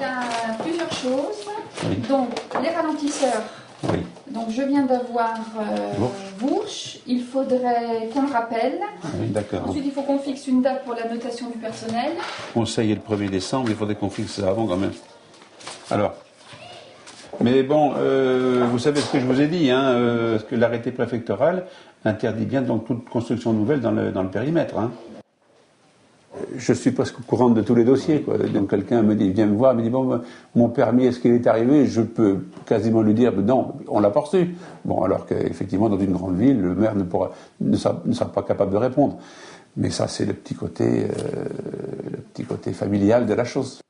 il y a plusieurs choses. Oui. Donc, les ralentisseurs. Oui. Donc, je viens d'avoir Bourges. Il faudrait qu'un rappel. Oui, d'accord. Ensuite, il faut qu'on fixe une date pour la notation du personnel. Le conseil est le 1er décembre, il faudrait qu'on fixe ça avant quand même. Alors, mais bon, vous savez ce que je vous ai dit, hein, que l'arrêté préfectoral interdit bien donc toute construction nouvelle dans le périmètre. Hein. Je suis presque au courant de tous les dossiers, quoi. Donc quelqu'un me dit, vient me voir, me dit, bon, mon permis, est-ce qu'il est arrivé? Je peux quasiment lui dire, non, on l'a pas reçu. Bon, alors qu'effectivement, dans une grande ville, le maire ne sera pas capable de répondre. Mais ça, c'est le petit côté familial de la chose.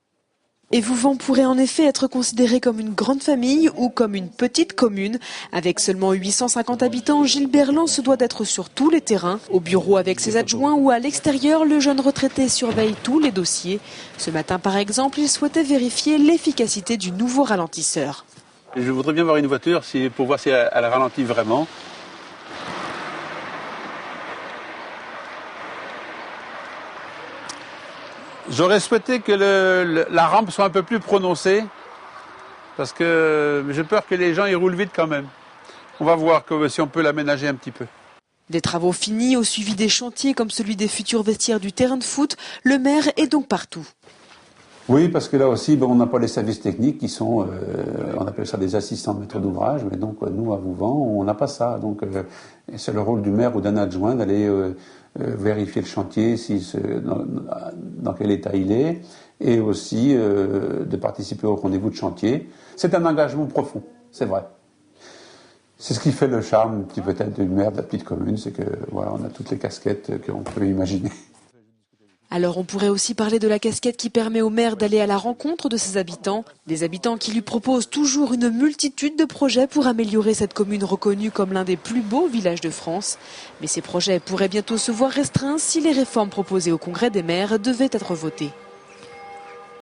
Évouvant pourrait en effet être considéré comme une grande famille ou comme une petite commune. Avec seulement 850 habitants, Gilles Berland se doit d'être sur tous les terrains. Au bureau avec ses adjoints ou à l'extérieur, le jeune retraité surveille tous les dossiers. Ce matin, par exemple, il souhaitait vérifier l'efficacité du nouveau ralentisseur. Je voudrais bien voir une voiture pour voir si elle ralentit vraiment. J'aurais souhaité que la rampe soit un peu plus prononcée, parce que j'ai peur que les gens y roulent vite quand même. On va voir si on peut l'aménager un petit peu. Des travaux finis au suivi des chantiers comme celui des futurs vestiaires du terrain de foot, le maire est donc partout. Oui, parce que là aussi, on n'a pas les services techniques qui sont, on appelle ça des assistants de maître d'ouvrage, mais donc nous, à Vouvant, on n'a pas ça. Donc c'est le rôle du maire ou d'un adjoint d'aller vérifier le chantier, dans quel état il est, et aussi de participer au rendez-vous de chantier. C'est un engagement profond, c'est vrai. C'est ce qui fait le charme, peut-être, du maire de la petite commune, c'est que voilà, on a toutes les casquettes qu'on peut imaginer. Alors on pourrait aussi parler de la casquette qui permet au maire d'aller à la rencontre de ses habitants. Des habitants qui lui proposent toujours une multitude de projets pour améliorer cette commune reconnue comme l'un des plus beaux villages de France. Mais ces projets pourraient bientôt se voir restreints si les réformes proposées au Congrès des maires devaient être votées.